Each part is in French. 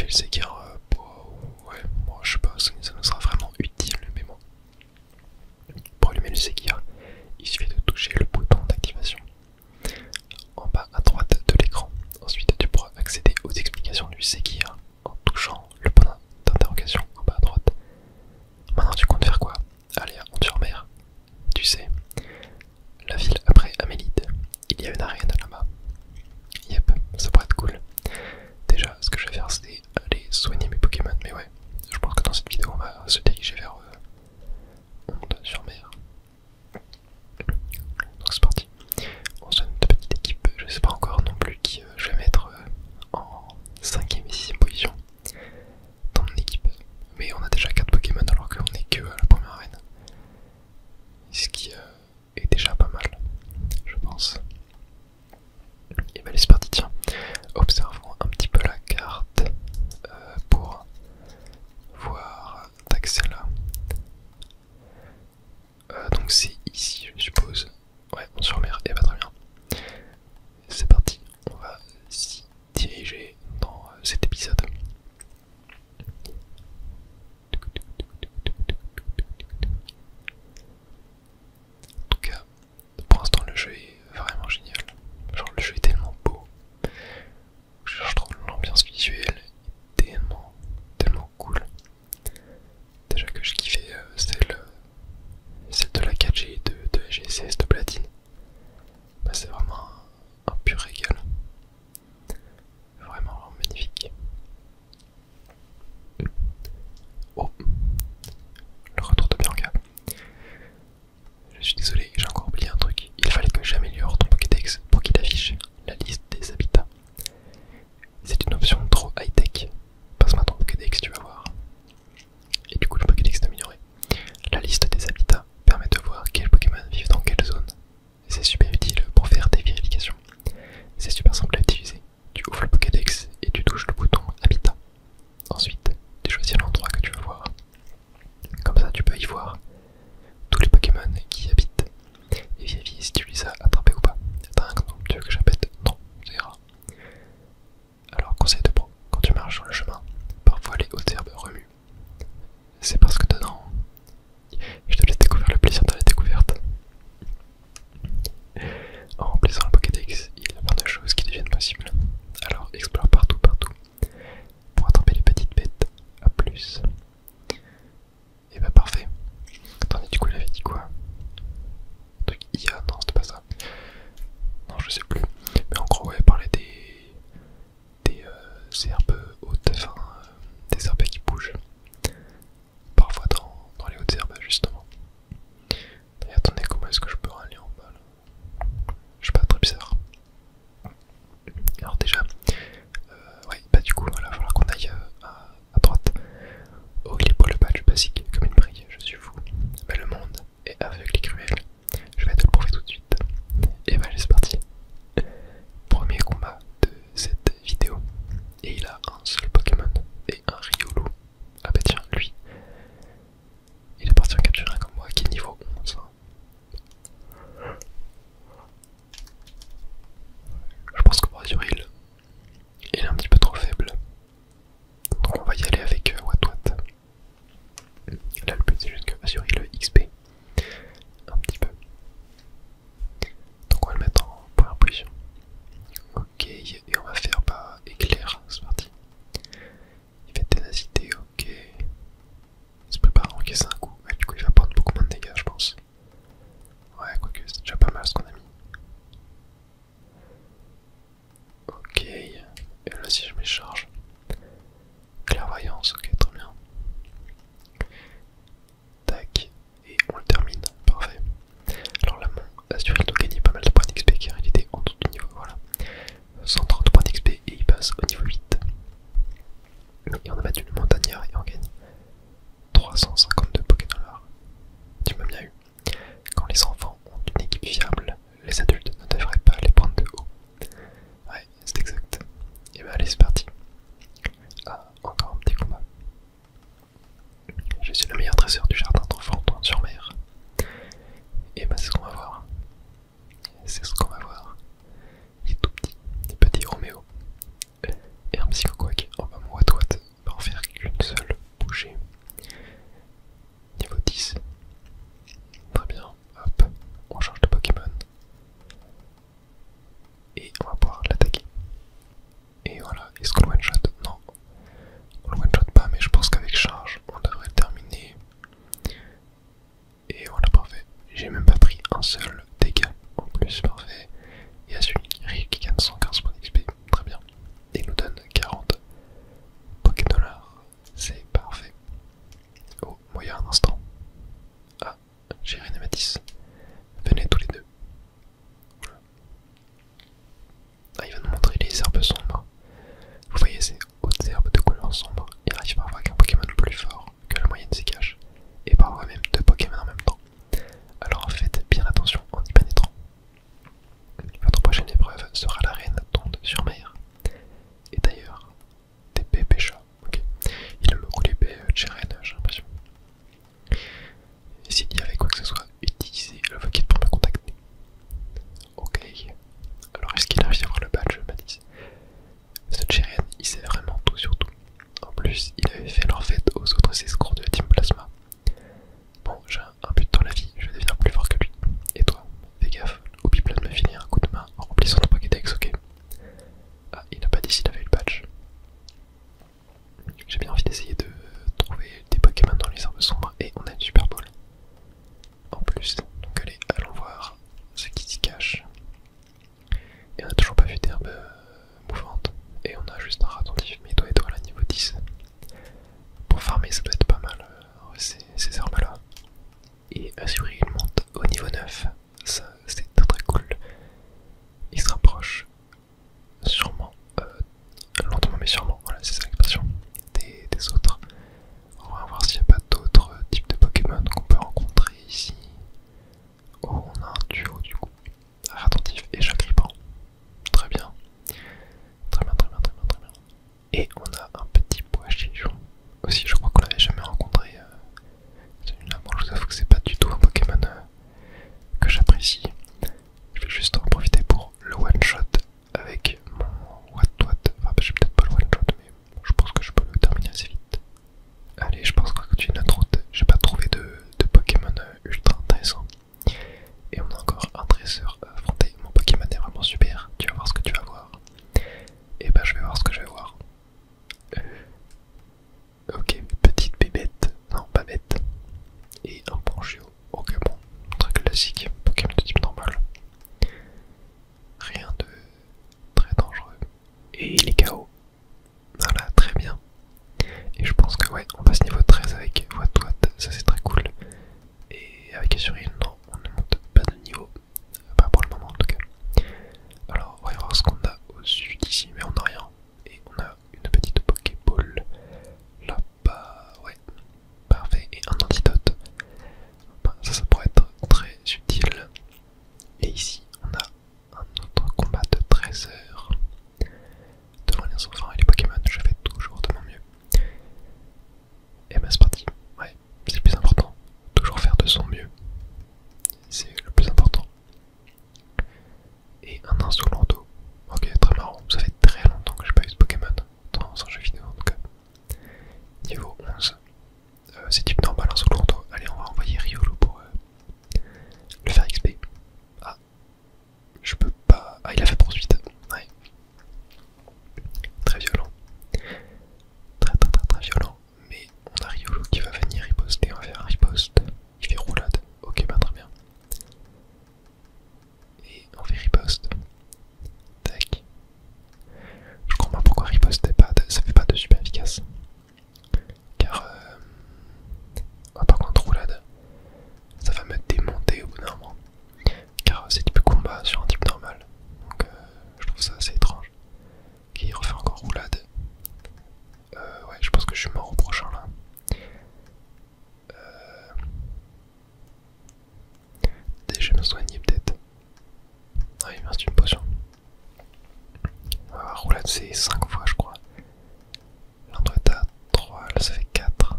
le Sekir, ouais, bon, je sais pas, ça nous sera vraiment utile, mais bon. Pour allumer le Sekir, il suffit de toucher le bouton d'activation en bas à droite de l'écran. Ensuite, tu pourras accéder aux explications du Sekir en touchant le point d'interrogation en bas à droite. Maintenant, tu comptes faire quoi? Aller à Honte-sur-Mer, tu sais, la ville après Amélide. Il y a une arène là-bas. Yep, ça pourrait être cool. Déjà, ce que je vais faire, c'est aller soigner mes Pokémon. Mais ouais, je pense que dans cette vidéo, on va se diriger vers Honte-sur-Mer. Donc c'est parti. On se donne une petite équipe. Je sais pas encore non plus qui je vais mettre en 5ème et 6ème position dans mon équipe. Mais on a déjà 4 Pokémon alors qu'on est que à la première arène. Ce qui est déjà pas mal, je pense. Et bah allez, c'est parti, tiens. Observons un petit peu la carte pour voir d'accès là. Donc c'est ici, je suppose. Ouais, Honte-sur-Mer, et bah très bien. C'est parti, on va s'y diriger dans cet épisode. En tout cas, pour l'instant le jeu est vraiment génial. Genre le jeu est tellement beau. Je trouve l'ambiance visuelle est tellement cool. Déjà que je kiffais celle de la 4G et de la GSS de Platine. Bah, c'est vraiment un pur régal. Vraiment magnifique. Oh, le retour de Bianca. Je suis désolé, j'ai encore oublié un truc. Il fallait que j'améliore ton Pokédex pour qu'il affiche la liste des habitats. C'est une option trop high-tech. Passe-moi ton Pokédex, tu vas voir. Et du coup, le Pokédex est amélioré. La liste des habitats permet de voir quels Pokémon vivent dans quelle zone. C'est super utile pour faire des vérifications. C'est super simple à utiliser. Tu ouvres le Pokédex et tu touches le bouton Habitat. Ensuite, tu choisis l'endroit que tu veux voir. Comme ça, tu peux y voir tous les Pokémon qui y habitent et vérifier si tu les as attrapés ou pas. T'as un nom, tu veux que j'appelle? Non, ça ira. Alors, conseil de pro, quand tu marches sur le chemin, parfois les hautes herbes remuent. C'est parce que dedans, je te laisse découvrir le plaisir de la découverte. En remplissant le Pokédex, il y a plein de choses qui deviennent possibles. Alors explore partout, pour attraper les petites bêtes. À plus. Et bah parfait. Attendez, du coup il avait dit quoi? Un truc IA? Non, c'était pas ça. Non, je sais plus. Mais en gros, il parlait des herbes hautes, enfin des herbes qui bougent. Parfois dans les hautes herbes, justement. Et attendez, comment est-ce que je peux aller en bas là? Je sais pas, très bizarre. Alors déjà, ouais, bah du coup, voilà, il va falloir qu'on aille à droite. Oh, il est beau le badge basique, comme une brille, je suis fou. Mais le monde est aveugle et cruel. Je vais te le prouver tout de suite. Et bah, allez, c'est parti. Premier combat de cette vidéo. Et il a un seul Pokémon et un Riolu. Ah bah tiens, lui. Il est parti en capturer un comme moi, qui est niveau 11. Je pense que Azuril, il est un petit peu trop faible. Donc on va y aller avec Watwat. Là le but c'est juste que Azuril le XP un petit peu. Donc on va le mettre en première position. Ok, et on va faire éclair, c'est parti. Il fait ténacité, ok. Il se prépare à encaisser un coup. Ouais, du coup il va prendre beaucoup moins de dégâts je pense. Ouais, quoique c'est déjà pas mal ce qu'on a mis. Ok, et là si je m'écharge. Clairvoyance, ok, très bien. Tac, et on le termine, parfait. Alors là, mon Azuril doit gagner pas mal de points d'XP car il était en dessous du niveau, voilà. 130 points d'XP Et il est KO. Voilà, très bien. Et je pense que ouais, on passe niveau 13 avec Watwat, ça c'est très cool. Et avec Azuril, non, on ne monte pas de niveau. Pas pour le moment en tout cas. Alors, on va voir ce qu'on a au-dessus d'ici, mais on n'a rien. Et on a une petite Pokéball là-bas, ouais. Parfait, et un antidote. Ben, ça pourrait être très utile. Et ici, on a un autre combat de 13 heures. Devant les enfants et les Pokémon, je fais toujours de mon mieux. Et ben c'est parti, ouais, c'est le plus important. Toujours faire de son mieux. C'est le plus important. Et un Insolento. Ok, très marrant. Ça fait très longtemps que j'ai pas eu de Pokémon dans un jeu vidéo en tout cas. Niveau 11. C'est type normal Insolento. Allez, on va envoyer Riolu pour le faire XP. Ah, je peux pas. Ah, il a fait poursuite. Ouais. Très violent. Très violent. Mais on a Riolu qui va venir riposter. On va faire un riposte. Il fait roulade. Ok, bah très bien. Et on fait riposte. Tac. Je comprends pas pourquoi riposte ça fait pas de super efficace. Car par contre roulade, ça va me démonter au bout d'un moment. Car c'est type combat sur un type normal. Donc je trouve ça assez étrange. Qui refait encore roulade. Ouais, je pense que je suis mort au prochain là. Je vais me soigner peut-être. Ah, il me reste une potion. Roulade c'est 5 fois je crois. Là on doit être à 3, là ça fait 4.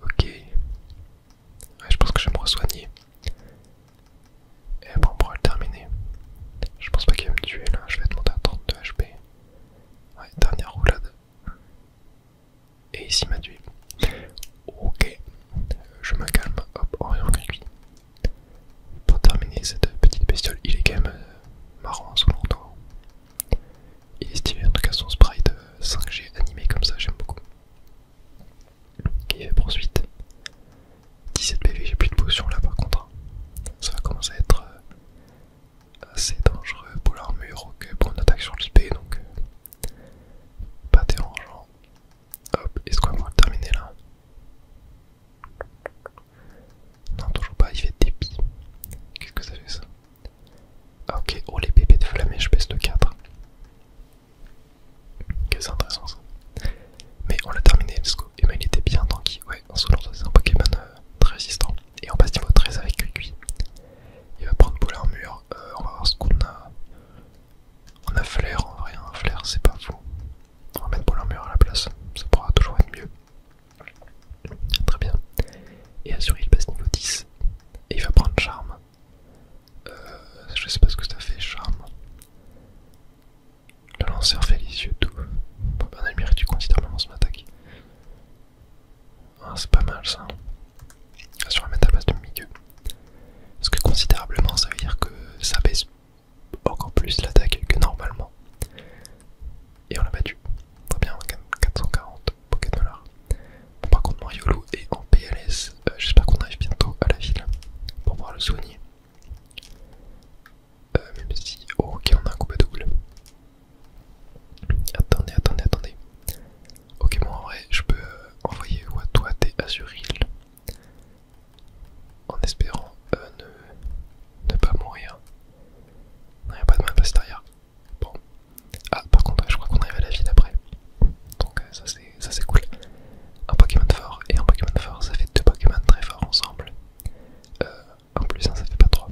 Ok. Ouais, je pense que je vais me re-soigner. Et après on pourra le terminer. Je pense pas qu'il va me tuer là, je vais être monté à 32 HP. Ouais, dernière roulade. Et ici il m'a tué. Ok. Je me calme, hop, Orion cuit. Pour terminer cette petite bestiole, il est quand même marrant son manteau. Il est stylé, en tout cas son sprite 5G animé comme ça, j'aime beaucoup. Ok, il fait poursuite. 17 PV, j'ai plus de potions là par contre. Ça va commencer à être assez dangereux pour l'armure que pour une attaque sur le spé, donc pas dérangeant. Hop, est-ce qu'on va pouvoir le terminer là? Non, toujours pas, il fait dépit. Qu'est-ce que ça fait ça? Ah ok, oh les bébés de flamme, je baisse de 4. Ok, c'est intéressant ça. Mais on l'a terminé, let's go. Et ben il était bien tanky, ouais, en solo c'est un Pokémon très résistant. Et on passe niveau 13 avec Cuicui. Il va prendre boule armure, on va voir ce qu'on a. On a flair en vrai, un flair c'est pas fou. On va mettre boule armure à la place, ça pourra toujours être mieux. Très bien. Et Azuril passe niveau 10. Et il va prendre charme. Je sais pas ce que ça fait, charme. Le lanceur fait les yeux tout. Bon, ben, on a mérité considérablement son attaque. Ah, c'est pas mal ça. Sur la mettre à la place de milieu. Parce que considérablement, ça veut dire que ça baisse encore plus l'attaque que normalement. Et on l'a battu. Très bien, 440 Pokémon. Bon, par contre, Mariolo est en PLS. J'espère qu'on arrive bientôt à la ville pour pouvoir le soigner. Même si. Oh, ok, on a un combat double. Attendez. Ok, bon, en vrai, je peux envoyer Watwat et Azuril en espérant ne pas mourir. Non, y'a pas de map derrière. Bon. Ah, par contre, je crois qu'on arrive à la ville après. Donc, ça c'est cool. Un Pokémon fort et un Pokémon fort, ça fait 2 Pokémon très forts ensemble. 1 plus 1, ça fait pas 3.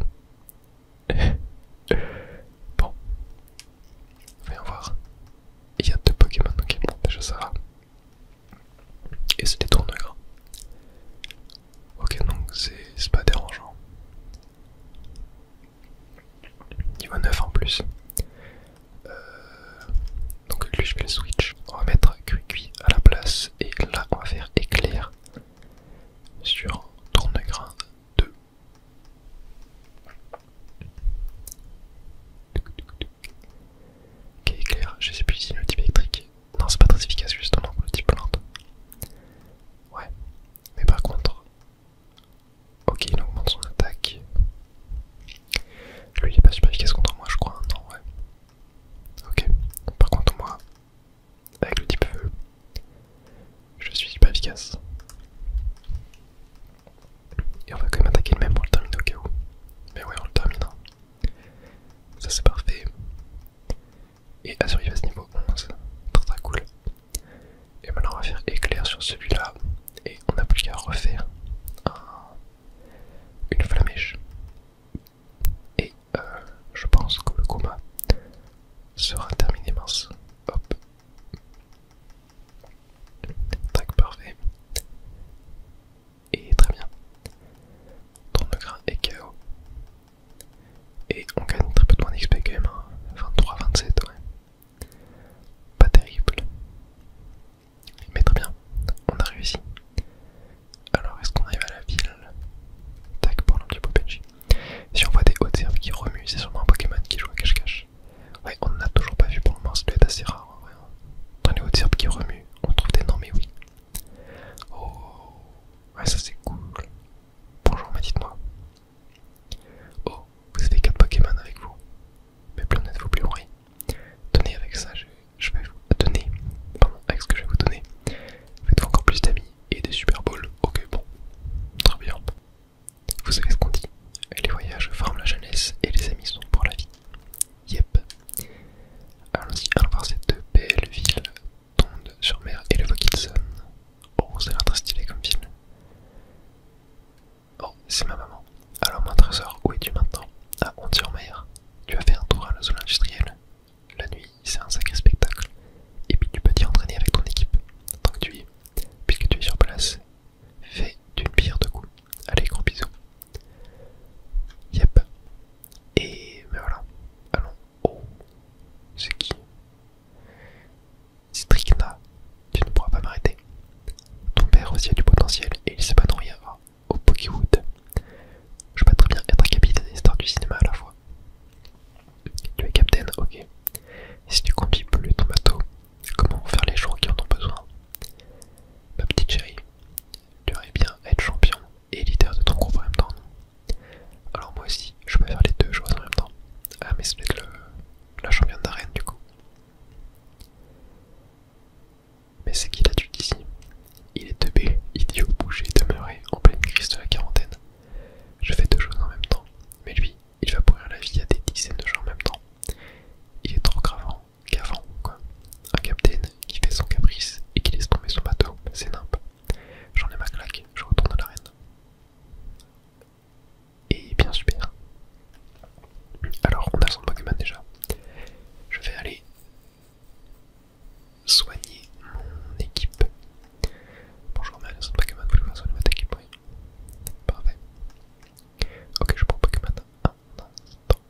Bon. Voyons voir. Il y a 2 Pokémon, ok, bon, déjà ça va. Et c'est des tournois. Ok, donc c'est pas dérangeant. Niveau 9 en plus. Donc lui je vais le switch. On va mettre Cuicui à la place. Et là on va faire éclair sur Tournegrain 2. Ok, éclair, je sais plus si le type électrique. Non, c'est pas très efficace justement pour le type plante. Ouais, mais par contre, ok, il augmente son attaque. Lui il est pas super efficace contre moi, je crois. Non, ouais. coma sera terminé, mince. Hop. Tac, parfait. Et très bien. Tourne-grain et KO. Et on gagne très peu de points d'XP quand même, hein. 23, 27, ouais. Pas terrible. Mais très bien, on a réussi. Alors est-ce qu'on arrive à la ville? Tac, pour un petit peu PNJ. Si on voit des hautes herbes qui remuent, c'est sûrement un Pokémon qui joue à cache-cache. Ouais, on n'en a toujours pas vu pour le moment, ça doit être assez rare en vrai. Dans les hautes herbes qui remuent, on trouve des noms, mais oui. Oh, ouais, ça c'est cool. Bonjour, mais dites-moi. Oh, vous avez 4 Pokémon avec vous. Mais plus on êtes-vous, plus on rit. Tenez, avec ça, je vais vous donner. Pardon, avec ce que je vais vous donner, faites-vous encore plus d'amis et des Super Balls. Ok, bon, très bien. Vous savez ce qu'on dit, les voyages forment la jeunesse et les amis sont pour la vie. Yep. Allons-y, allons voir cette belle ville, Tonde sur mer et le Vauquilson. Oh, ça a l'air très stylé comme ville. Oh, c'est ma maman. Alors mon trésor, où es-tu maintenant? Ah, on sur mer. Tu as fait un tour à la zone industrielle. La nuit, c'est un sacré spectacle. Et puis tu peux t'y entraîner avec ton équipe, tant que tu y es. Puisque tu es sur place, fais d'une pierre deux coups. Allez, gros bisous. Yep. Et mais voilà. Allons. Oh, c'est qui? Stricna. Tu ne pourras pas m'arrêter. Ton père aussi a du potentiel et il s'épanouira au Pokéwood. Je peux très bien être capitaine des stars du cinéma à la fois. Tu es capitaine, ok. Et si tu conduis plus ton bateau, comment faire les gens qui en ont besoin? Ma petite chérie, tu aurais bien à être champion et leader de ton groupe en même temps, non? Alors moi aussi, je peux faire les deux choses en même temps. Ah mais c'est peut-être la championne d'arène du coup. Mais c'est qui l'adulte ici? Il est teubé, idiot, bouché, demeuré, en pleine crise de la quarantaine. Je fais deux choses en même temps, mais lui, il va pourrir la vie à des dizaines de gens en même temps. Il est trop gravant, quoi. Un capitaine qui fait son caprice et qui laisse tomber son bateau, c'est nimp. J'en ai ma claque, je retourne à l'arène. Et bien super. Alors on a son Pokémon déjà. Je vais aller soigner mon équipe. Bonjour, mais son Pokémon, vous voulez soigner votre équipe? Oui. Parfait. Ok, je prends Pokémon. Un instant.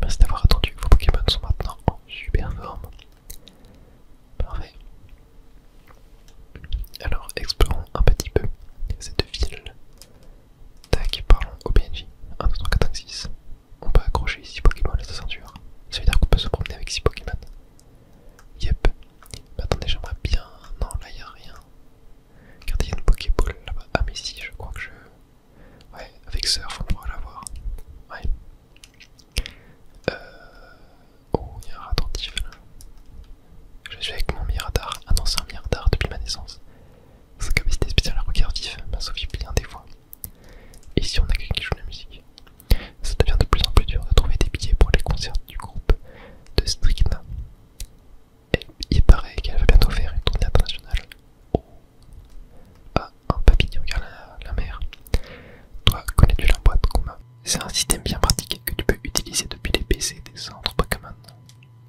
Merci d'avoir attendu, vos Pokémon sont maintenant en super forme. Parfait. Alors, explorons un petit peu cette ville. Tac, parlons au PNJ. 1, 2, 3, 4, 5, 6. On peut accrocher 6 Pokémon à sa ceinture. Ça veut dire qu'on peut se promener avec 6 Pokémon. Yep. Mais attendez, j'aimerais bien. Non, là y'a rien. Regardez, y'a une Pokéball là-bas. Ah, mais si, je crois que je. Ouais, avec Surf, on pourra l'avoir. Ouais. Oh, y'a un rat attentif là. Je suis avec mon Miradar. Ah non, c'est un Miradar depuis ma naissance. Sa capacité spéciale à regard vif m'a sauvé bien des fois. Et ici, on a quelqu'un qui joue de la musique. Ça devient de plus en plus dur de trouver des billets pour les concerts du groupe de Stricna. Et il paraît qu'elle va bientôt faire une tournée internationale. Oh. Ah, un papy qui regarde la mer. Toi, connais-tu la boîte Kuma? C'est un système bien pratique que tu peux utiliser depuis les PC des centres Pokémon.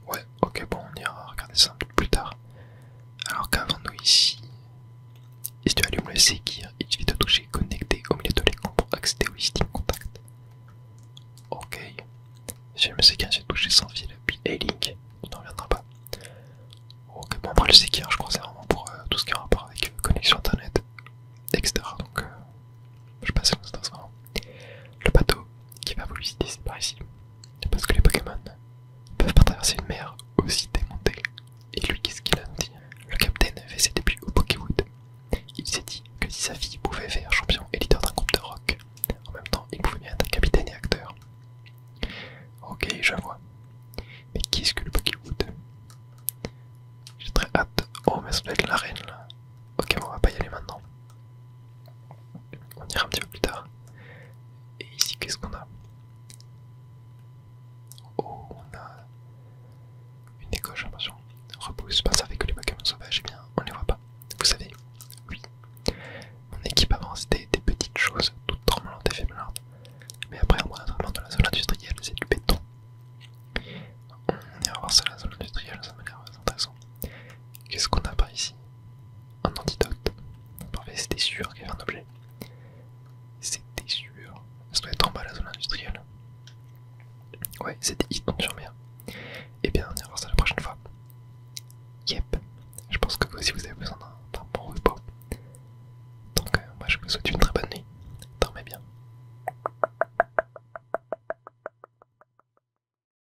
Ouais, ok, bon, on ira regarder ça un peu plus tard. Alors qu'avons-nous ici? Et si tu allumes le Sekir, il suffit de toucher connecté au milieu de l'écran pour accéder au listing contact. Ok. Si le Sekir, j'ai touché sans fil, puis A-Link, il n'en reviendra pas. Ok, bon, après le Sekir, je crois que c'est vraiment pour tout ce qui a un rapport avec connexion internet, etc. Donc, je passe à l'instant. Le bateau qui va vous visiter, c'est par ici. Parce que les Pokémon peuvent pas traverser une mer aussi démontée. Et lui, qu'est-ce qu'il a dit? Le capitaine fait ses débuts au Pokéwood. Il s'est dit que si sa fille pouvait faire champion et leader d'un groupe de rock, en même temps, il pouvait bien être capitaine et acteur. Ok, je vois. Mais qu'est-ce que le Pokéwood? J'ai très hâte. Oh, mais ça doit être l'arène là. Ok, bon, on va pas y aller maintenant. On ira un petit peu plus tard. Et ici, qu'est-ce qu'on a? Oh, on a une écoche, attention. Repousse, ben, ça fait que les Pokémon sauvages, eh bien, on les voit pas. Vous savez, oui. Mon équipe avance des petites choses toutes tremblantes et faiblardes. Yep.